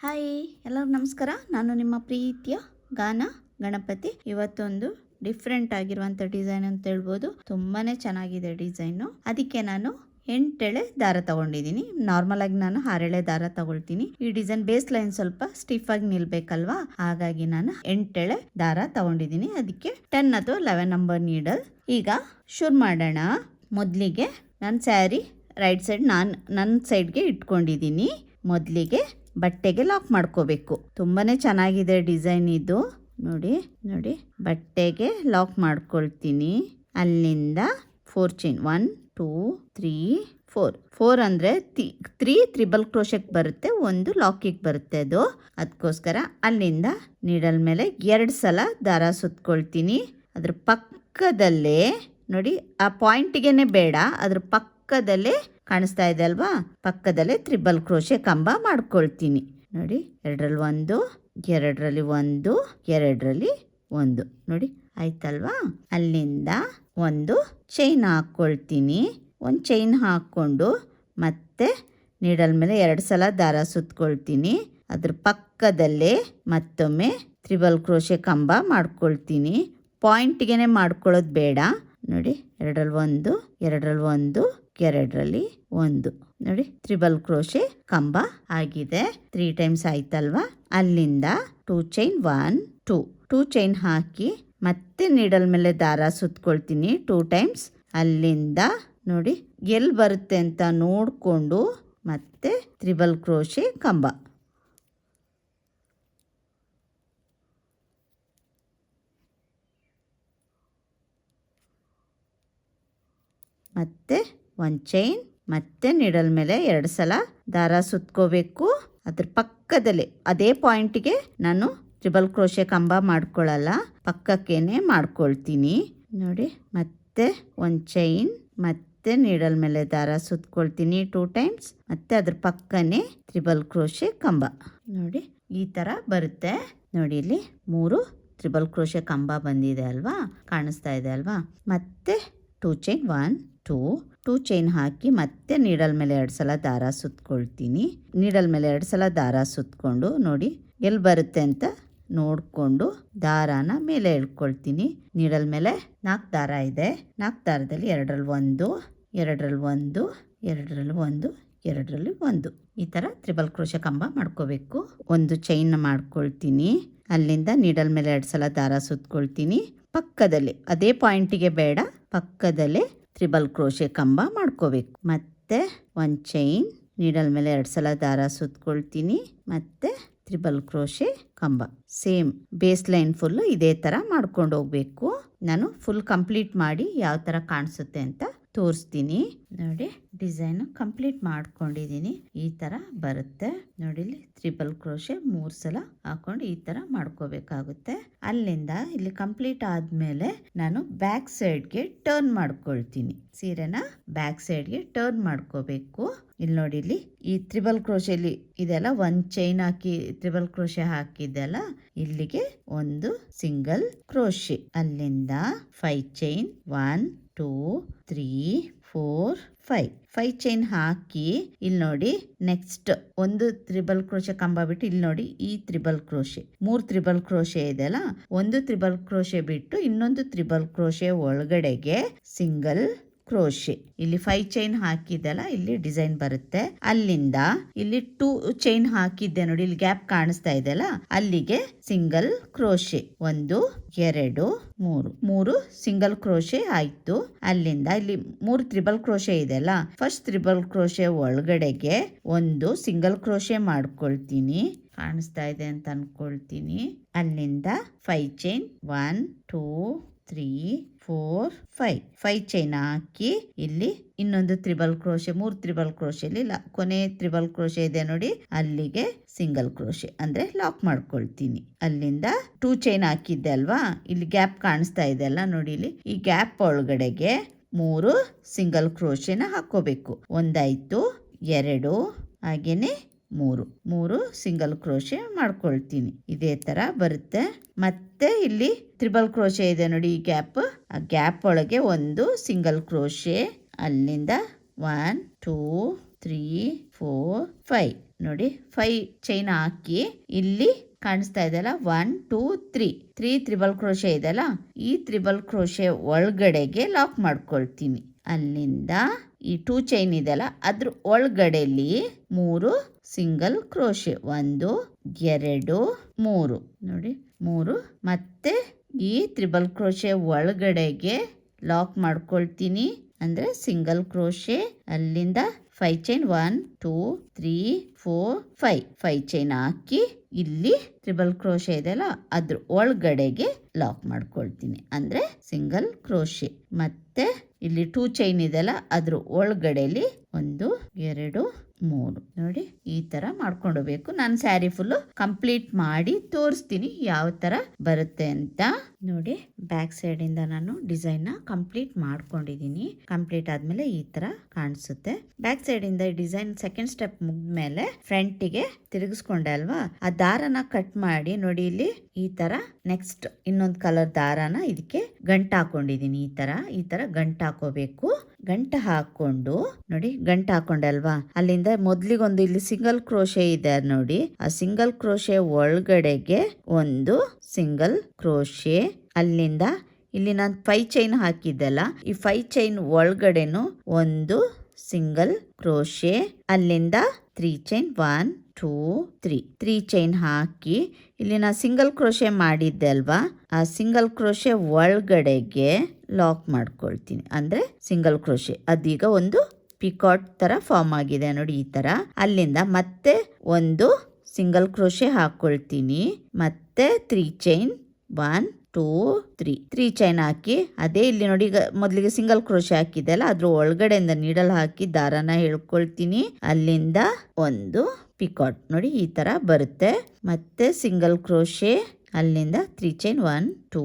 Hi ಎಲ್ಲರಿಗೂ ನಮಸ್ಕಾರ. ನಾನು ನಿಮ್ಮ ಪ್ರೀತಿಯ ಗಾನ ಗಣಪತಿ. ಇವತ್ತೊಂದು ಡಿಫ್ರೆಂಟ್ ಆಗಿರುವಂಥ ಡಿಸೈನ್ ಅಂತ ಹೇಳ್ಬೋದು. ತುಂಬಾ ಚೆನ್ನಾಗಿದೆ ಡಿಸೈನು. ಅದಕ್ಕೆ ನಾನು 8 ಎಳೆ ದಾರ ತಗೊಂಡಿದ್ದೀನಿ. ನಾರ್ಮಲ್ ಆಗಿ ನಾನು 6 ಎಳೆ ದಾರ ತಗೊಳ್ತೀನಿ. ಈ ಡಿಸೈನ್ ಬೇಸ್ ಲೈನ್ ಸ್ವಲ್ಪ ಸ್ಟಿಫ್ ಆಗಿ ನಿಲ್ಬೇಕಲ್ವಾ, ಹಾಗಾಗಿ ನಾನು 8 ಎಳೆ ದಾರ ತಗೊಂಡಿದ್ದೀನಿ. ಅದಕ್ಕೆ 10 ಅಥವಾ 11 ನಂಬರ್ ನೀಡಲ್. ಈಗ ಶುರು ಮಾಡೋಣ. ಮೊದಲಿಗೆ ನನ್ನ ಸ್ಯಾರಿ ರೈಟ್ ಸೈಡ್ ನನ್ನ ಸೈಡ್ಗೆ ಇಟ್ಕೊಂಡಿದ್ದೀನಿ. ಮೊದಲಿಗೆ ಬಟ್ಟೆಗೆ ಲಾಕ್ ಮಾಡ್ಕೋಬೇಕು. ತುಂಬಾನೇ ಚೆನ್ನಾಗಿದೆ ಡಿಸೈನ್ ಇದು. ನೋಡಿ ಬಟ್ಟೆಗೆ ಲಾಕ್ ಮಾಡ್ಕೊಳ್ತೀನಿ. ಅಲ್ಲಿಂದ 4 ಚೈನ್ 1 2 3 4 ಅಂದರೆ 3 ತ್ರಿಬಲ್ ಕ್ರೋಶೆಗೆ ಬರುತ್ತೆ, ಒಂದು ಲಾಕಿಗೆ ಬರುತ್ತೆ. ಅದಕ್ಕೋಸ್ಕರ ಅಲ್ಲಿಂದ ನೀಡಲ್ ಮೇಲೆ 2 ಸಲ ದಾರ ಸುತ್ಕೊಳ್ತೀನಿ. ಅದ್ರ ಪಕ್ಕದಲ್ಲೇ ನೋಡಿ, ಆ ಪಾಯಿಂಟಿಗೆನೆ ಬೇಡ, ಅದ್ರ ಪಕ್ಕದಲ್ಲೇ ಕಾಣಿಸ್ತಾ ಇದೆ ಅಲ್ವಾ, ಪಕ್ಕದಲ್ಲೇ ತ್ರಿಬಲ್ ಕ್ರೋಶೆ ಕಂಬ ಮಾಡ್ಕೊಳ್ತೀನಿ. ನೋಡಿ, 2ರಲ್ಲಿ 1 2ರಲ್ಲಿ 1 2ರಲ್ಲಿ 1 ನೋಡಿ ಆಯ್ತಲ್ವಾ. ಅಲ್ಲಿಂದ ಒಂದು ಚೈನ್ ಹಾಕ್ಕೊಳ್ತೀನಿ. ಒಂದು ಚೈನ್ ಹಾಕ್ಕೊಂಡು ಮತ್ತೆ ನೀಡಲ್ ಮೇಲೆ 2 ಸಲ ದಾರ ಸುತ್ಕೊಳ್ತೀನಿ. ಅದ್ರ ಪಕ್ಕದಲ್ಲೇ ಮತ್ತೊಮ್ಮೆ ತ್ರಿಬಲ್ ಕ್ರೋಶೆ ಕಂಬ ಮಾಡ್ಕೊಳ್ತೀನಿ. ಪಾಯಿಂಟಿಗೆ ಮಾಡ್ಕೊಳ್ಳೋದು ಬೇಡ. ನೋಡಿ, 2ರಲ್ಲಿ 1 2ರಲ್ಲಿ 1 2ರಲ್ಲಿ 1 ನೋಡಿ, ತ್ರಿಬಲ್ ಕ್ರೋಶೆ ಕಂಬ ಆಗಿದೆ. 3 ಟೈಮ್ಸ್ ಆಯ್ತಲ್ವಾ. ಅಲ್ಲಿಂದ 2 ಚೈನ್ 1 2 ಚೈನ್ ಹಾಕಿ ಮತ್ತೆ ನೀಡಲ್ ಮೇಲೆ ದಾರ ಸುತ್ಕೊಳ್ತೀನಿ 2 ಟೈಮ್ಸ್. ಅಲ್ಲಿಂದ ನೋಡಿ ಎಲ್ಲಿ ಬರುತ್ತೆ ಅಂತ ನೋಡಿಕೊಂಡು ಮತ್ತೆ ತ್ರಿಬಲ್ ಕ್ರೋಶೆ ಕಂಬ. ಮತ್ತೆ 1 ಚೈನ್, ಮತ್ತೆ ನೀಡಲ್ ಮೇಲೆ 2 ಸಲ ದಾರ ಸುತ್ಕೋಬೇಕು. ಅದ್ರ ಪಕ್ಕದಲ್ಲೇ ಅದೇ ಪಾಯಿಂಟಿಗೆ ನಾನು ತ್ರಿಬಲ್ ಕ್ರೋಶೆ ಕಂಬ ಮಾಡ್ಕೊಳ್ಳಲ್ಲ, ಪಕ್ಕಕ್ಕೇನೆ ಮಾಡ್ಕೊಳ್ತೀನಿ. ನೋಡಿ, ಮತ್ತೆ 1 ಚೈನ್, ಮತ್ತೆ ನೀಡಲ್ ಮೇಲೆ ದಾರ ಸುತ್ಕೊಳ್ತೀನಿ 2 ಟೈಮ್ಸ್, ಮತ್ತೆ ಅದ್ರ ಪಕ್ಕನೇ ತ್ರಿಬಲ್ ಕ್ರೋಶೆ ಕಂಬ. ನೋಡಿ ಈ ಥರ ಬರುತ್ತೆ. ನೋಡಿ, ಇಲ್ಲಿ 3 ತ್ರಿಬಲ್ ಕ್ರೋಶೆ ಕಂಬ ಬಂದಿದೆ ಅಲ್ವಾ, ಕಾಣಿಸ್ತಾ ಇದೆ ಅಲ್ವಾ. ಮತ್ತೆ 2 ಚೈನ್ 1 2 ಚೈನ್ ಹಾಕಿ ಮತ್ತೆ ನೀಡಲ್ ಮೇಲೆ 2 ಸಲ ದಾರ ಸುತ್ಕೊಳ್ತೀನಿ. ನೀಡಲ್ ಮೇಲೆ 2 ಸಲ ದಾರ ಸುತ್ಕೊಂಡು ನೋಡಿ ಎಲ್ಲಿ ಬರುತ್ತೆ ಅಂತ ನೋಡಿಕೊಂಡು ದಾರಾನ ಮೇಲೆ ಎಳ್ಕೊಳ್ತೀನಿ. ನೀಡಲ್ ಮೇಲೆ 4 ದಾರ ಇದೆ. 4 ದಾರದಲ್ಲಿ 2ರಲ್ಲಿ 1 2ರಲ್ಲಿ 1 2ರಲ್ಲಿ 1 2ರಲ್ಲಿ 1 ಈ ಥರ ತ್ರಿಬಲ್ ಕ್ರೋಶೆ ಕಂಬ ಮಾಡ್ಕೋಬೇಕು. ಒಂದು ಚೈನ್ನ ಮಾಡ್ಕೊಳ್ತೀನಿ. ಅಲ್ಲಿಂದ ನೀಡಲ್ ಮೇಲೆ 2 ಸಲ ದಾರ ಸುತ್ಕೊಳ್ತೀನಿ. ಪಕ್ಕದಲ್ಲಿ ಅದೇ ಪಾಯಿಂಟಿಗೆ ಬೇಡ, ಪಕ್ಕದಲ್ಲೇ ತ್ರಿಬಲ್ ಕ್ರೋಶೆ ಕಂಬ ಮಾಡ್ಕೋಬೇಕು. ಮತ್ತೆ 1 ಚೈನ್, ನೀಡಲ್ ಮೇಲೆ 2 ಸಲ ದಾರ ಸುತ್ಕೊಳ್ತೀನಿ, ಮತ್ತೆ ತ್ರಿಬಲ್ ಕ್ರೋಶೆ ಕಂಬ. ಸೇಮ್ ಬೇಸ್ ಲೈನ್ ಫುಲ್ಲು ಇದೇ ಥರ ಮಾಡ್ಕೊಂಡು ಹೋಗ್ಬೇಕು. ನಾನು ಫುಲ್ ಕಂಪ್ಲೀಟ್ ಮಾಡಿ ಯಾವ ಥರ ಕಾಣಿಸುತ್ತೆ ಅಂತ ತೋರಿಸ್ತೀನಿ. ನೋಡಿ, ಡಿಸೈನು ಕಂಪ್ಲೀಟ್ ಮಾಡ್ಕೊಂಡಿದ್ದೀನಿ. ಈ ಥರ ಬರುತ್ತೆ ನೋಡಿ. ಇಲ್ಲಿ ತ್ರಿಬಲ್ ಕ್ರೋಶೆ 3 ಸಲ ಹಾಕೊಂಡು ಈ ಥರ ಮಾಡ್ಕೋಬೇಕಾಗುತ್ತೆ. ಅಲ್ಲಿಂದ ಇಲ್ಲಿ ಕಂಪ್ಲೀಟ್ ಆದಮೇಲೆ ನಾನು ಬ್ಯಾಕ್ ಸೈಡ್ಗೆ ಟರ್ನ್ ಮಾಡ್ಕೊಳ್ತೀನಿ. ಸೀರೆನ ಬ್ಯಾಕ್ ಸೈಡ್ಗೆ ಟರ್ನ್ ಮಾಡ್ಕೋಬೇಕು. ಇಲ್ಲಿ ನೋಡಿ, ಇಲ್ಲಿ ಈ ತ್ರಿಬಲ್ ಕ್ರೋಶೆಲಿ ಇದೆಲ್ಲ 1 ಚೈನ್ ಹಾಕಿ ತ್ರಿಬಲ್ ಕ್ರೋಶೆ ಹಾಕಿದ್ದೆಲ್ಲ ಇಲ್ಲಿಗೆ ಒಂದು ಸಿಂಗಲ್ ಕ್ರೋಶೆ. ಅಲ್ಲಿಂದ 5 ಚೈನ್ 1 2 3 4 5 ಚೈನ್ ಹಾಕಿ ಇಲ್ಲಿ ನೋಡಿ, ನೆಕ್ಸ್ಟ್ ಒಂದು ತ್ರಿಬಲ್ ಕ್ರೋಶೆ ಕಂಬ ಬಿಟ್ಟು ಇಲ್ಲಿ ನೋಡಿ, ಈ ತ್ರಿಬಲ್ ಕ್ರೋಶೆ 3 ತ್ರಿಬಲ್ ಕ್ರೋಶೆ ಇದೆಲ್ಲ, ಒಂದು ತ್ರಿಬಲ್ ಕ್ರೋಶೆ ಬಿಟ್ಟು ಇನ್ನೊಂದು ತ್ರಿಬಲ್ ಕ್ರೋಶೆ ಒಳಗಡೆಗೆ ಸಿಂಗಲ್ ಕ್ರೋಶೆ. ಇಲ್ಲಿ 5 ಚೈನ್ ಹಾಕಿದ್ದೆಲ್ಲ ಇಲ್ಲಿ ಡಿಸೈನ್ ಬರುತ್ತೆ. ಅಲ್ಲಿಂದ ಇಲ್ಲಿ 2 ಚೈನ್ ಹಾಕಿದ್ದೆ ನೋಡಿ, ಇಲ್ಲಿ ಗ್ಯಾಪ್ ಕಾಣಿಸ್ತಾ ಇದೆಯಲ್ಲ, ಅಲ್ಲಿಗೆ ಸಿಂಗಲ್ ಕ್ರೋಶೆ 1 2 3 ಸಿಂಗಲ್ ಕ್ರೋಶೆ ಆಯ್ತು. ಅಲ್ಲಿಂದ ಇಲ್ಲಿ 3 ತ್ರಿಬಲ್ ಕ್ರೋಶೆ ಇದೆಯಲ್ಲ, ಫಸ್ಟ್ ತ್ರಿಬಲ್ ಕ್ರೋಶೆ ಒಳಗಡೆಗೆ ಒಂದು ಸಿಂಗಲ್ ಕ್ರೋಶೆ ಮಾಡ್ಕೊಳ್ತೀನಿ. ಕಾಣಿಸ್ತಾ ಇದೆ ಅಂತ ಅನ್ಕೊಳ್ತೀನಿ. ಅಲ್ಲಿಂದ 5 ಚೈನ್ 1 2 3 4 5 ಚೈನ್ ಹಾಕಿ ಇಲ್ಲಿ ಇನ್ನೊಂದು ತ್ರಿಬಲ್ ಕ್ರೋಶೆ, 3 ತ್ರಿಬಲ್ ಕ್ರೋಶೆಲಿ ಕೊನೆ ತ್ರಿಬಲ್ ಕ್ರೋಶೆ ಇದೆ ನೋಡಿ, ಅಲ್ಲಿಗೆ ಸಿಂಗಲ್ ಕ್ರೋಶೆ ಅಂದ್ರೆ ಲಾಕ್ ಮಾಡ್ಕೊಳ್ತೀನಿ. ಅಲ್ಲಿಂದ 2 ಚೈನ್ ಹಾಕಿದ್ದೆ ಅಲ್ವಾ, ಇಲ್ಲಿ ಗ್ಯಾಪ್ ಕಾಣಿಸ್ತಾ ಇದೆ ಅಲ್ಲ ನೋಡಿ, ಇಲ್ಲಿ ಈ ಗ್ಯಾಪ್ ಒಳಗಡೆಗೆ 3 ಸಿಂಗಲ್ ಕ್ರೋಶೆನ ಹಾಕೋಬೇಕು. ಒಂದಾಯ್ತು, 2 ಹಾಗೇನೆ 3 ಸಿಂಗಲ್ ಕ್ರೋಶೆ ಮಾಡ್ಕೊಳ್ತೀನಿ. ಇದೇ ತರ ಬರುತ್ತೆ. ಮತ್ತೆ ಇಲ್ಲಿ ತ್ರಿಬಲ್ ಕ್ರೋಶೆ ಇದೆ ನೋಡಿ, ಈ ಗ್ಯಾಪ್, ಆ ಗ್ಯಾಪ್ ಒಳಗೆ ಒಂದು ಸಿಂಗಲ್ ಕ್ರೋಶೆ. ಅಲ್ಲಿಂದ 1 2 3 4 5 ನೋಡಿ 5 ಚೈನ್ ಹಾಕಿ ಇಲ್ಲಿ ಕಾಣಿಸ್ತಾ ಇದೆಯಲ್ಲ 1 2 3 ತ್ರಿಬಲ್ ಕ್ರೋಶೆ ಇದೆಯಲ್ಲ ಈ ತ್ರಿಬಲ್ ಕ್ರೋಶೆ ಒಳಗಡೆಗೆ ಲಾಕ್ ಮಾಡ್ಕೊಳ್ತೀನಿ. ಅಲ್ಲಿಂದ ಈ 2 ಚೈನ್ ಇದೆಯಲ್ಲ ಅದ್ರ ಒಳಗಡೆಲಿ 3 ಸಿಂಗಲ್ ಕ್ರೋಶೆ 1 2 3 ನೋಡಿ 3 ಮತ್ತೆ ಈ ತ್ರಿಬಲ್ ಕ್ರೋಶೆ ಒಳಗಡೆಗೆ ಲಾಕ್ ಮಾಡ್ಕೊಳ್ತೀನಿ ಅಂದ್ರೆ ಸಿಂಗಲ್ ಕ್ರೋಶೆ. ಅಲ್ಲಿಂದ 5 ಚೈನ್ 1 2 3 4 5 ಚೈನ್ ಹಾಕಿ ಇಲ್ಲಿ ತ್ರಿಬಲ್ ಕ್ರೋಶೆ ಇದೆಯಲ್ಲ ಅದ್ರ ಒಳಗಡೆಗೆ ಲಾಕ್ ಮಾಡ್ಕೊಳ್ತೀನಿ ಅಂದ್ರೆ ಸಿಂಗಲ್ ಕ್ರೋಶೆ. ಮತ್ತೆ ಇಲ್ಲಿ 2 ಚೈನ್ ಇದೆಯಲ್ಲ ಅದ್ರ ಒಳಗಡೆಲಿ 1 2 3 ನೋಡಿ ಈ ತರ ಮಾಡ್ಕೊಂಡೋಗ್ಬೇಕು. ನಾನು ಸ್ಯಾರಿ ಫುಲ್ ಕಂಪ್ಲೀಟ್ ಮಾಡಿ ತೋರಿಸ್ತೀನಿ ಯಾವ ತರ ಬರುತ್ತೆ ಅಂತ. ನೋಡಿ ಬ್ಯಾಕ್ ಸೈಡ್ ಇಂದ ನಾನು ಡಿಸೈನ್ ನ ಕಂಪ್ಲೀಟ್ ಮಾಡ್ಕೊಂಡಿದೀನಿ. ಕಂಪ್ಲೀಟ್ ಆದ್ಮೇಲೆ ಈ ತರ ಕಾಣಿಸುತ್ತೆ. ಬ್ಯಾಕ್ ಸೈಡ್ ಇಂದ ಡಿಸೈನ್ ಸೆಕೆಂಡ್ ಸ್ಟೆಪ್ ಮುಗ್ದ್ಮೇಲೆ ಫ್ರಂಟ್ ಗೆ ತಿರುಗಿಸ್ಕೊಂಡೆ ಅಲ್ವಾ, ಆ ದಾರನ ಕಟ್ ಮಾಡಿ ನೋಡಿ ಇಲ್ಲಿ ಈ ತರ ನೆಕ್ಸ್ಟ್ ಇನ್ನೊಂದು ಕಲರ್ ದಾರನ ಇದಕ್ಕೆ ಗಂಟು ಹಾಕೊಂಡಿದೀನಿ. ಈ ತರ ಗಂಟು ಹಾಕೋಬೇಕು. ಗಂಟು ಹಾಕೊಂಡು ನೋಡಿ ಗಂಟು ಹಾಕೊಂಡೆ ಅಲ್ವಾ, ಅಲ್ಲಿಂದ ಮೊದ್ಲಿಗೊಂದು ಇಲ್ಲಿ ಸಿಂಗಲ್ ಕ್ರೋಶೆ ಇದೆ ನೋಡಿ, ಆ ಸಿಂಗಲ್ ಕ್ರೋಶೆ ಒಳಗಡೆಗೆ ಒಂದು ಸಿಂಗಲ್ ಕ್ರೋಶೆ. ಅಲ್ಲಿಂದ ಇಲ್ಲಿ ನಾನು 5 ಚೈನ್ ಹಾಕಿದ್ದಲ್ಲ, ಈ 5 ಚೈನ್ ಒಳಗಡೆನು ಒಂದು ಸಿಂಗಲ್ ಕ್ರೋಶೆ. ಅಲ್ಲಿಂದ 3 ಚೈನ್ 1 2 3 ಚೈನ್ ಹಾಕಿ ಇಲ್ಲಿ ನಾ ಸಿಂಗಲ್ ಕ್ರೋಶೆ ಮಾಡಿದ್ದೆ ಅಲ್ವಾ, ಆ ಸಿಂಗಲ್ ಕ್ರೋಶೆ ಒಳಗಡೆಗೆ ಲಾಕ್ ಮಾಡ್ಕೊಳ್ತೀನಿ ಅಂದ್ರೆ ಸಿಂಗಲ್ ಕ್ರೋಶೆ. ಅದೀಗ ಒಂದು ಪಿಕಾಟ್ ತರ ಫಾರ್ಮ್ ಆಗಿದೆ ನೋಡಿ ಈ ತರ. ಅಲ್ಲಿಂದ ಮತ್ತೆ ಒಂದು ಸಿಂಗಲ್ ಕ್ರೋಶೆ ಹಾಕೊಳ್ತೀನಿ. ಮತ್ತೆ 3 ಚೈನ್ 1 2 3 ಚೈನ್ ಹಾಕಿ ಅದೇ ಇಲ್ಲಿ ನೋಡಿ ಮೊದಲಿಗೆ ಸಿಂಗಲ್ ಕ್ರೋಶೆ ಹಾಕಿದ್ದೆಲ್ಲ ಅದ್ರ ಒಳಗಡೆಯಿಂದ ನೀಡಲ್ ಹಾಕಿ ದಾರನ ಹೇಳ್ಕೊಳ್ತೀನಿ. ಅಲ್ಲಿಂದ ಒಂದು ಪಿಕಾಟ್ ನೋಡಿ ಈ ತರ ಬರುತ್ತೆ. ಮತ್ತೆ ಸಿಂಗಲ್ ಕ್ರೋಶೆ, ಅಲ್ಲಿಂದ 3 ಚೈನ್ 1 2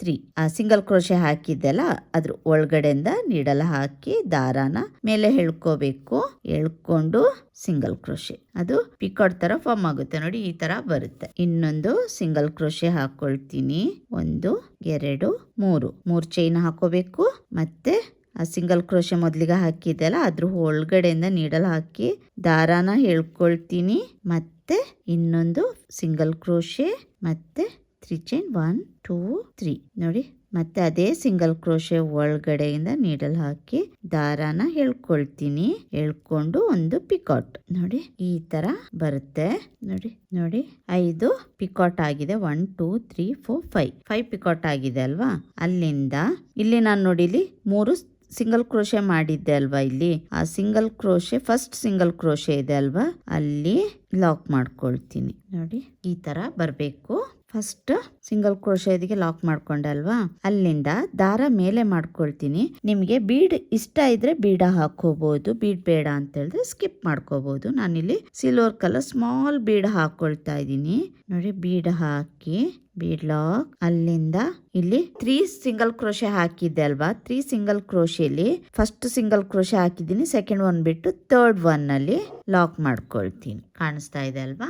3 ಆ ಸಿಂಗಲ್ ಕ್ರೋಶೆ ಹಾಕಿದ್ದೆಲ್ಲ ಅದ್ರ ಒಳಗಡೆಯಿಂದ ನೀಡಲ್ ಹಾಕಿ ದಾರಾನ ಮೇಲೆ ಹೇಳ್ಕೋಬೇಕು. ಎಳ್ಕೊಂಡು ಸಿಂಗಲ್ ಕ್ರೋಶೆ, ಅದು ಪಿಕಾಟ್ ತರ ಫಾರ್ಮ್ ಆಗುತ್ತೆ ನೋಡಿ ಈ ತರ ಬರುತ್ತೆ. ಇನ್ನೊಂದು ಸಿಂಗಲ್ ಕ್ರೋಶೆ ಹಾಕೊಳ್ತೀನಿ. 1 2 3 ಚೈನ್ ಹಾಕೋಬೇಕು. ಮತ್ತೆ ಆ ಸಿಂಗಲ್ ಕ್ರೋಶೆ ಮೊದಲಿಗೆ ಹಾಕಿದ್ದೆಲ್ಲ ಅದ್ರ ಒಳಗಡೆಯಿಂದ ನೀಡಲ್ ಹಾಕಿ ದಾರಾನ ಹೇಳ್ಕೊಳ್ತೀನಿ. ಮತ್ತೆ ಇನ್ನೊಂದು ಸಿಂಗಲ್ ಕ್ರೋಶೆ, ಮತ್ತೆ 3 ಚೈನ್ 1 2 3 ನೋಡಿ. ಮತ್ತೆ ಅದೇ ಸಿಂಗಲ್ ಕ್ರೋಶೆ ಒಳಗಡೆಯಿಂದ ನೀಡಲ್ ಹಾಕಿ ದಾರಾನ ಹೇಳ್ಕೊಳ್ತೀನಿ. ಹೇಳ್ಕೊಂಡು ಒಂದು ಪಿಕಾಟ್ ನೋಡಿ ಈ ತರ ಬರುತ್ತೆ. ನೋಡಿ 5 ಪಿಕಾಟ್ ಆಗಿದೆ. 1 2 3 4 5 ಪಿಕಾಟ್ ಆಗಿದೆ ಅಲ್ವಾ. ಅಲ್ಲಿಂದ ಇಲ್ಲಿ ನಾನು ನೋಡಿ ಇಲ್ಲಿ 3 ಸಿಂಗಲ್ ಕ್ರೋಶೆ ಮಾಡಿದ್ದೆ ಅಲ್ವಾ, ಇಲ್ಲಿ ಆ single crochet first single crochet ಇದೆ ಅಲ್ವಾ, ಅಲ್ಲಿ ಲಾಕ್ ಮಾಡ್ಕೊಳ್ತೀನಿ. ನೋಡಿ ಈ ತರ ಬರಬೇಕು. ಫಸ್ಟ್ ಸಿಂಗಲ್ ಕ್ರೋಶೆದಿಗೆ ಲಾಕ್ ಮಾಡ್ಕೊಂಡೆ ಅಲ್ವಾ, ಅಲ್ಲಿಂದ ದಾರ ಮೇಲೆ ಮಾಡ್ಕೊಳ್ತೀನಿ. ನಿಮಗೆ ಬೀಡ್ ಇಷ್ಟ ಇದ್ರೆ ಬೀಡ ಹಾಕೋಬಹುದು, ಬೀಡ್ ಬೇಡ ಅಂತ ಹೇಳಿದ್ರೆ ಸ್ಕಿಪ್ ಮಾಡ್ಕೋಬಹುದು. ನಾನಿಲ್ಲಿ ಸಿಲ್ವರ್ ಕಲರ್ ಸ್ಮಾಲ್ ಬೀಡ್ ಹಾಕೊಳ್ತಾ ಇದ್ದೀನಿ ನೋಡಿ. ಬೀಡ್ ಹಾಕಿ ಬೀಡ್ ಲಾಕ್, ಅಲ್ಲಿಂದ ಇಲ್ಲಿ 3 ಸಿಂಗಲ್ ಕ್ರೋಶೆ ಹಾಕಿದ್ದೆ ಅಲ್ವಾ, 3 ಸಿಂಗಲ್ ಕ್ರೋಶೆಲಿ ಫಸ್ಟ್ ಸಿಂಗಲ್ ಕ್ರೋಶೆ ಹಾಕಿದ್ದೀನಿ, ಸೆಕೆಂಡ್ ಒನ್ ಬಿಟ್ಟು ಥರ್ಡ್ ಒನ್ ಅಲ್ಲಿ ಲಾಕ್ ಮಾಡ್ಕೊಳ್ತೀನಿ. ಕಾಣಿಸ್ತಾ ಇದೆ ಅಲ್ವಾ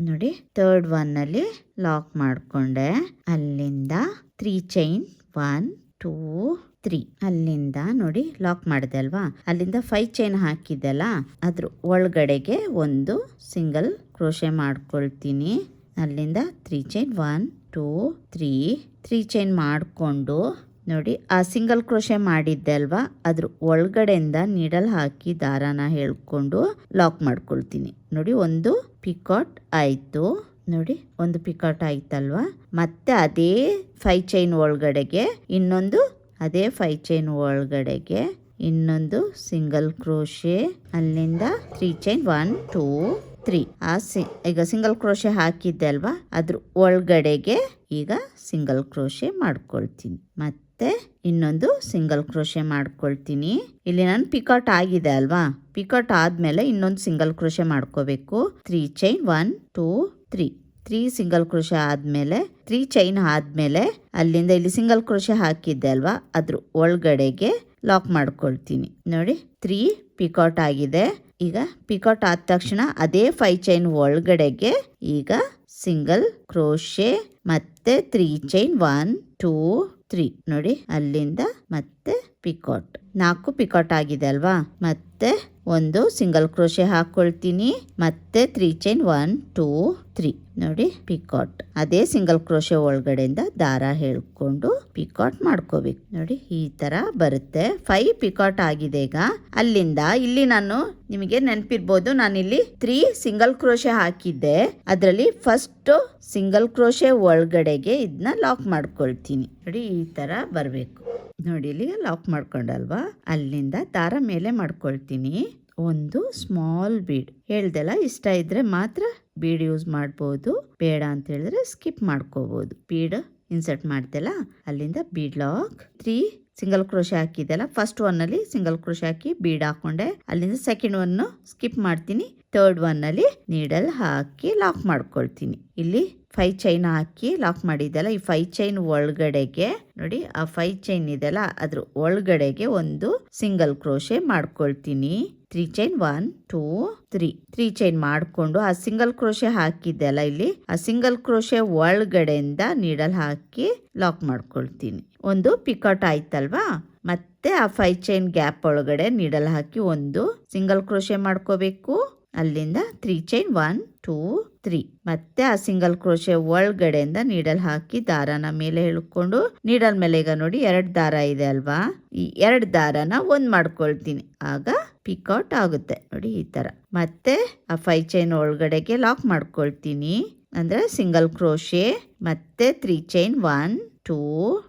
ನೋಡಿ. ಥರ್ಡ್ ಒನ್ ಅಲ್ಲಿ ಲಾಕ್ ಮಾಡ್ಕೊಂಡೆ. ಅಲ್ಲಿಂದ 3 ಚೈನ್ 1 2 3 ಅಲ್ಲಿಂದ ನೋಡಿ ಲಾಕ್ ಮಾಡಿದೆ ಅಲ್ವಾ, ಅಲ್ಲಿಂದ 5 ಚೈನ್ ಹಾಕಿದ್ದೆಲ್ಲ ಅದ್ರ ಒಳಗಡೆಗೆ ಒಂದು ಸಿಂಗಲ್ ಕ್ರೋಶೆ ಮಾಡ್ಕೊಳ್ತೀನಿ. ಅಲ್ಲಿಂದ 3 ಚೈನ್ 1 2 3 ಚೈನ್ ಮಾಡಿಕೊಂಡು ನೋಡಿ ಆ ಸಿಂಗಲ್ ಕ್ರೋಶೆ ಮಾಡಿದ್ದೆ ಅಲ್ವಾ, ಅದ್ರ ಒಳಗಡೆಯಿಂದ ನೀಡಲ್ ಹಾಕಿ ದಾರಾನ ಹೇಳ್ಕೊಂಡು ಲಾಕ್ ಮಾಡ್ಕೊಳ್ತೀನಿ. ನೋಡಿ ಒಂದು ಪಿಕಾಟ್ ಆಯ್ತು ನೋಡಿ, ಒಂದು ಪಿಕಾಟ್ ಆಯ್ತಲ್ವಾ. ಮತ್ತೆ ಅದೇ 5 ಚೈನ್ ಒಳಗಡೆಗೆ ಇನ್ನೊಂದು, ಅದೇ 5 ಚೈನ್ ಒಳಗಡೆಗೆ ಇನ್ನೊಂದು ಸಿಂಗಲ್ ಕ್ರೋಶೆ. ಅಲ್ಲಿಂದ 3 ಚೈನ್ 1 2 3 ಈಗ ಸಿಂಗಲ್ ಕ್ರೋಶೆ ಹಾಕಿದ್ದೆ ಅಲ್ವಾ, ಅದ್ರ ಒಳಗಡೆಗೆ ಈಗ ಸಿಂಗಲ್ ಕ್ರೋಶೆ ಮಾಡ್ಕೊಳ್ತೀನಿ. ಮತ್ತೆ ಇನ್ನೊಂದು ಸಿಂಗಲ್ ಕ್ರೋಶೆ ಮಾಡ್ಕೊಳ್ತೀನಿ. ಇಲ್ಲಿ ನಾನು ಪಿಕಾಟ್ ಆಗಿದೆ ಅಲ್ವಾ, ಪಿಕಾಟ್ ಆದ್ಮೇಲೆ ಇನ್ನೊಂದು ಸಿಂಗಲ್ ಕ್ರೋಶೆ ಮಾಡ್ಕೋಬೇಕು. 3 ಚೈನ್ 1 2 3 ಸಿಂಗಲ್ ಕ್ರೋಶೆ ಆದ್ಮೇಲೆ 3 ಚೈನ್ ಆದ್ಮೇಲೆ ಅಲ್ಲಿಂದ ಇಲ್ಲಿ ಸಿಂಗಲ್ ಕ್ರೋಶೆ ಹಾಕಿದ್ದೆ ಅಲ್ವಾ, ಅದ್ರ ಒಳಗಡೆಗೆ ಲಾಕ್ ಮಾಡ್ಕೊಳ್ತೀನಿ. ನೋಡಿ 3 ಪಿಕಾಟ್ ಆಗಿದೆ. ಈಗ ಪಿಕಾಟ್ ಆದ ತಕ್ಷಣ ಅದೇ 5 ಚೈನ್ ಒಳಗಡೆಗೆ ಈಗ ಸಿಂಗಲ್ ಕ್ರೋಶೆ ಮತ್ತೆ 3 ಚೈನ್ 1 2 3 ನೋಡಿ. ಅಲ್ಲಿಂದ ಮತ್ತೆ ಪಿಕಾಟ್ 4 ಪಿಕಾಟ್ ಆಗಿದೆ ಅಲ್ವಾ. ಮತ್ತೆ ಒಂದು ಸಿಂಗಲ್ ಕ್ರೋಶೆ ಹಾಕೊಳ್ತೀನಿ, ಮತ್ತೆ 3 ಚೈನ್ 1 2 3 ನೋಡಿ ಪಿಕಾಟ್. ಅದೇ ಸಿಂಗಲ್ ಕ್ರೋಶೆ ಒಳಗಡೆಯಿಂದ ದಾರ ಹೇಳ್ಕೊಂಡು ಪಿಕಾಟ್ ಮಾಡ್ಕೋಬೇಕು. ನೋಡಿ ಈ ತರ ಬರುತ್ತೆ. 5 ಪಿಕಾಟ್ ಆಗಿದೆ. ಈಗ ಅಲ್ಲಿಂದ ಇಲ್ಲಿ ನಾನು ನಿಮಗೆ ನೆನಪಿರ್ಬೋದು, ನಾನಿಲ್ಲಿ 3 ಸಿಂಗಲ್ ಕ್ರೋಶೆ ಹಾಕಿದ್ದೆ. ಅದರಲ್ಲಿ ಫಸ್ಟ್ ಸಿಂಗಲ್ ಕ್ರೋಶೆ ಒಳಗಡೆಗೆ ಇದನ್ನ ಲಾಕ್ ಮಾಡ್ಕೊಳ್ತೀನಿ. ನೋಡಿ ಈ ತರ ಬರಬೇಕು. ನೋಡಿ ಇಲ್ಲಿ ಲಾಕ್ ಮಾಡ್ಕೊಂಡಲ್ವಾ, ಅಲ್ಲಿಂದ ದಾರ ಮೇಲೆ ಮಾಡ್ಕೊಳ್ತೀನಿ. ಒಂದು ಸ್ಮಾಲ್ ಬೀಡ್ ಹೇಳ್ದೆಲ್ಲ, ಇಷ್ಟ ಇದ್ರೆ ಮಾತ್ರ ಬೀಡ್ ಯೂಸ್ ಮಾಡ್ಬೋದು, ಬೇಡ ಅಂತ ಹೇಳಿದ್ರೆ ಸ್ಕಿಪ್ ಮಾಡ್ಕೋಬಹುದು. ಬೀಡ್ ಇನ್ಸರ್ಟ್ ಮಾಡ್ದೆಲ್ಲ ಅಲ್ಲಿಂದ ಬೀಡ್ ಲಾಕ್ 3 ಸಿಂಗಲ್ ಕ್ರೋಶೆ ಹಾಕಿದೆಲ್ಲ, ಫಸ್ಟ್ ಒನ್ ಅಲ್ಲಿ ಸಿಂಗಲ್ ಕ್ರೋಶೆ ಹಾಕಿ ಬೀಡ್ ಹಾಕೊಂಡೆ. ಅಲ್ಲಿಂದ ಸೆಕೆಂಡ್ ಒನ್ ಸ್ಕಿಪ್ ಮಾಡ್ತೀನಿ. ಥರ್ಡ್ ಒನ್ ಅಲ್ಲಿ ನೀಡಲ್ ಹಾಕಿ ಲಾಕ್ ಮಾಡ್ಕೊಳ್ತೀನಿ. ಇಲ್ಲಿ 5 ಚೈನ್ ಹಾಕಿ ಲಾಕ್ ಮಾಡಿದೆಲ್ಲ, ಈ 5 ಚೈನ್ ಒಳಗಡೆಗೆ ನೋಡಿ, ಆ 5 ಚೈನ್ ಇದೆಲ್ಲ ಅದ್ರ ಒಳಗಡೆಗೆ ಒಂದು ಸಿಂಗಲ್ ಕ್ರೋಶೆ ಮಾಡ್ಕೊಳ್ತೀನಿ. 3 ಚೈನ್ 1 2 3 ಚೈನ್ ಮಾಡ್ಕೊಂಡು ಆ ಸಿಂಗಲ್ ಕ್ರೋಶೆ ಹಾಕಿದ್ದೆಲ್ಲ ಇಲ್ಲಿ ಆ ಸಿಂಗಲ್ ಕ್ರೋಶೆ ಒಳಗಡೆಯಿಂದ ನೀಡಲ್ ಹಾಕಿ ಲಾಕ್ ಮಾಡ್ಕೊಳ್ತೀನಿ. ಒಂದು ಪಿಕಾಟ್ ಆಯ್ತಲ್ವಾ. ಮತ್ತೆ ಆ 5 ಚೈನ್ ಗ್ಯಾಪ್ ಒಳಗಡೆ ನೀಡಲ್ ಹಾಕಿ ಒಂದು ಸಿಂಗಲ್ ಕ್ರೋಶೆ ಮಾಡ್ಕೋಬೇಕು. ಅಲ್ಲಿಂದ 3 ಚೈನ್ 1 2 3 ಮತ್ತೆ ಆ ಸಿಂಗಲ್ ಕ್ರೋಶೆ ಒಳಗಡೆಯಿಂದ ನೀಡಲ್ ಹಾಕಿ ದಾರನ ಮೇಲೆ ಎಳ್ಕೊಂಡು, ನೀಡಲ್ ಮೇಲೆ ಈಗ ನೋಡಿ 2 ದಾರ ಇದೆ ಅಲ್ವಾ, ಈ 2 ದಾರನ ಒಂದ್ ಮಾಡ್ಕೊಳ್ತೀನಿ. ಆಗ ಪಿಕಾಟ್ ಆಗುತ್ತೆ ನೋಡಿ ಈ ತರ. ಮತ್ತೆ ಆ 5 ಚೈನ್ ಒಳಗಡೆಗೆ ಲಾಕ್ ಮಾಡ್ಕೊಳ್ತೀನಿ, ಅಂದ್ರೆ ಸಿಂಗಲ್ ಕ್ರೋಶೆ. ಮತ್ತೆ 3 ಚೈನ್ 1 2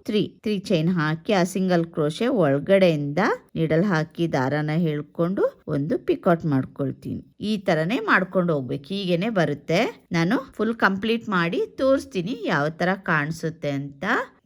3 ಚೈನ್ ಹಾಕಿ ಆ ಸಿಂಗಲ್ ಕ್ರೋಶೆ ಒಳಗಡೆಯಿಂದ ನೀಡಲ್ ಹಾಕಿ ದಾರನ ಹೇಳ್ಕೊಂಡು ಒಂದು ಪಿಕಾಟ್ ಮಾಡ್ಕೊಳ್ತೀನಿ. ಈ ತರನೇ ಮಾಡ್ಕೊಂಡು ಹೋಗ್ಬೇಕು. ಹೀಗೇನೆ ಬರುತ್ತೆ. ನಾನು ಫುಲ್ ಕಂಪ್ಲೀಟ್ ಮಾಡಿ ತೋರಿಸ್ತೀನಿ ಯಾವ ತರ ಕಾಣಿಸುತ್ತೆ ಅಂತ.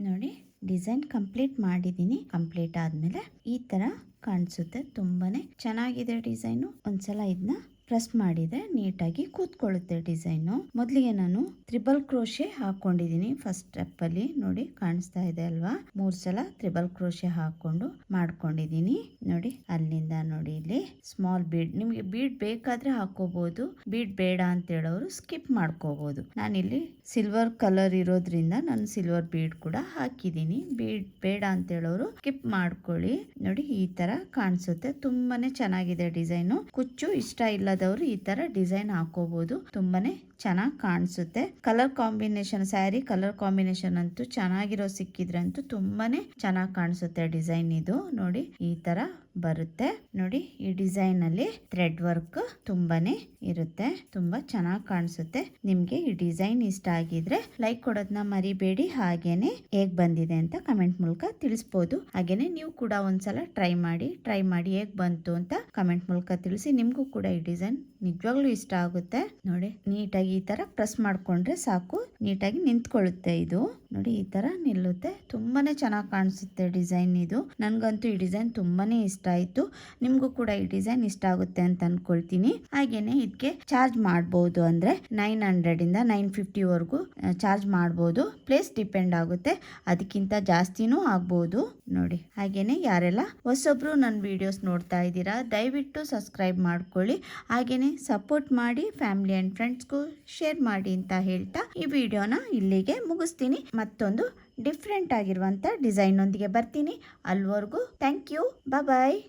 ನೋಡಿ ಡಿಸೈನ್ ಕಂಪ್ಲೀಟ್ ಮಾಡಿದ್ದೀನಿ. ಕಂಪ್ಲೀಟ್ ಆದ್ಮೇಲೆ ಈ ತರ ಕಾಣಿಸುತ್ತೆ. ತುಂಬಾನೇ ಚೆನ್ನಾಗಿದೆ ಡಿಸೈನು. ಒಂದ್ಸಲ ಇದನ್ನ ಪ್ರೆಸ್ ಮಾಡಿದ್ರೆ ನೀಟಾಗಿ ಕೂತ್ಕೊಳ್ಳುತ್ತೆ ಡಿಸೈನು. ಮೊದಲಿಗೆ ನಾನು ತ್ರಿಬಲ್ ಕ್ರೋಶೆ ಹಾಕೊಂಡಿದ್ದೀನಿ ಫಸ್ಟ್ ಸ್ಟೆಪ್ ಅಲ್ಲಿ. ನೋಡಿ ಕಾಣಿಸ್ತಾ ಇದೆ ಅಲ್ವಾ, 3 ಸಲ ತ್ರಿಬಲ್ ಕ್ರೋಶೆ ಹಾಕೊಂಡು ಮಾಡ್ಕೊಂಡಿದ್ದೀನಿ. ನೋಡಿ ಅಲ್ಲಿಂದ ನೋಡಿ ಇಲ್ಲಿ ಸ್ಮಾಲ್ ಬೀಡ್, ನಿಮ್ಗೆ ಬೀಡ್ ಬೇಕಾದ್ರೆ ಹಾಕೋಬಹುದು, ಬೀಡ್ ಬೇಡ ಅಂತ ಹೇಳೋರು ಸ್ಕಿಪ್ ಮಾಡ್ಕೋಬಹುದು. ನಾನಿಲ್ಲಿ ಸಿಲ್ವರ್ ಕಲರ್ ಇರೋದ್ರಿಂದ ನಾನು ಸಿಲ್ವರ್ ಬೀಡ್ ಕೂಡ ಹಾಕಿದ್ದೀನಿ. ಬೀಡ್ ಬೇಡ ಅಂತ ಹೇಳೋರು ಸ್ಕಿಪ್ ಮಾಡ್ಕೊಳ್ಳಿ. ನೋಡಿ ಈ ತರ ಕಾಣಿಸುತ್ತೆ. ತುಂಬಾನೇ ಚೆನ್ನಾಗಿದೆ ಡಿಸೈನು. ಕುಚ್ಚು ಇಷ್ಟ ಇಲ್ಲದವರು ಈ ತರ ಡಿಸೈನ್ ಹಾಕೋಬಹುದು. ತುಂಬಾನೇ ಚೆನ್ನಾಗಿ ಕಾಣಿಸುತ್ತೆ. Colour combination, sari colour combination ಅಂತೂ ಚೆನ್ನಾಗಿರೋ ಸಿಕ್ಕಿದ್ರಂತೂ ತುಂಬಾನೇ ಚೆನ್ನಾಗಿ ಕಾಣಿಸುತ್ತೆ ಡಿಸೈನ್ ಇದು. ನೋಡಿ ಈ ತರ ಬರುತ್ತೆ. ನೋಡಿ ಈ ಡಿಸೈನ್ ಅಲ್ಲಿ ಥ್ರೆಡ್ ವರ್ಕ್ ತುಂಬಾನೇ ಇರುತ್ತೆ. ತುಂಬಾ ಚೆನ್ನಾಗಿ ಕಾಣಿಸುತ್ತೆ. ನಿಮ್ಗೆ ಈ ಡಿಸೈನ್ ಇಷ್ಟ ಆಗಿದ್ರೆ ಲೈಕ್ ಕೊಡೋದನ್ನ ಮರಿಬೇಡಿ. ಹಾಗೇನೆ ಹೇಗ್ ಬಂದಿದೆ ಅಂತ ಕಮೆಂಟ್ ಮೂಲಕ ತಿಳಿಸಬಹುದು. ಹಾಗೇನೆ ನೀವು ಕೂಡ ಒಂದ್ಸಲ ಟ್ರೈ ಮಾಡಿ ಹೇಗ್ ಬಂತು ಅಂತ ಕಮೆಂಟ್ ಮೂಲಕ ತಿಳಿಸಿ. ನಿಮ್ಗೂ ಕೂಡ ಈ ಡಿಸೈನ್ ನಿಜವಾಗ್ಲೂ ಇಷ್ಟ ಆಗುತ್ತೆ. ನೋಡಿ ನೀಟಾಗಿ ಈ ತರ ಪ್ರೆಸ್ ಮಾಡ್ಕೊಂಡ್ರೆ ಸಾಕು, ನೀಟಾಗಿ ನಿಂತ್ಕೊಳ್ಳುತ್ತೆ ಇದು. ನೋಡಿ ಈ ತರ ನಿಲ್ಲುತ್ತೆ. ತುಂಬಾನೇ ಚೆನ್ನಾಗಿ ಕಾಣಿಸುತ್ತೆ ಡಿಸೈನ್ ಇದು. ನನ್ಗಂತೂ ಈ ಡಿಸೈನ್ ತುಂಬಾನೇ ಇಷ್ಟ ಆಯ್ತು. ನಿಮ್ಗೂ ಕೂಡ ಈ ಡಿಸೈನ್ ಇಷ್ಟ ಆಗುತ್ತೆ ಅಂತ ಅನ್ಕೊಳ್ತೀನಿ. ಹಾಗೇನೆ ಇದಕ್ಕೆ ಚಾರ್ಜ್ ಮಾಡಬಹುದು, ಅಂದ್ರೆ 900 ಇಂದ 950 ವರೆಗೂ ಚಾರ್ಜ್ ಮಾಡಬಹುದು. ಪ್ಲೇಸ್ ಡಿಪೆಂಡ್ ಆಗುತ್ತೆ, ಅದಕ್ಕಿಂತ ಜಾಸ್ತಿನೂ ಆಗ್ಬಹುದು. ನೋಡಿ ಹಾಗೇನೆ ಯಾರೆಲ್ಲ ಹೊಸೊಬ್ರು ನನ್ನ ವಿಡಿಯೋಸ್ ನೋಡ್ತಾ ಇದ್ದೀರಾ ದಯವಿಟ್ಟು ಸಬ್ಸ್ಕ್ರೈಬ್ ಮಾಡ್ಕೊಳ್ಳಿ. ಹಾಗೇನೆ ಸಪೋರ್ಟ್ ಮಾಡಿ, ಫ್ಯಾಮಿಲಿ ಅಂಡ್ ಫ್ರೆಂಡ್ಸ್ಗೂ ಶೇರ್ ಮಾಡಿ ಅಂತ ಹೇಳ್ತಾ ಈ ವಿಡಿಯೋನ ಇಲ್ಲಿಗೆ ಮುಗಿಸ್ತೀನಿ. ಮತ್ತೊಂದು ಡಿಫ್ರೆಂಟ್ ಆಗಿರುವಂತ ಡಿಸೈನ್ ಒಂದಿಗೆ ಬರ್ತೀನಿ. ಅಲ್ಲಿವರೆಗೂ ಥ್ಯಾಂಕ್ ಯು, ಬಾಯ್.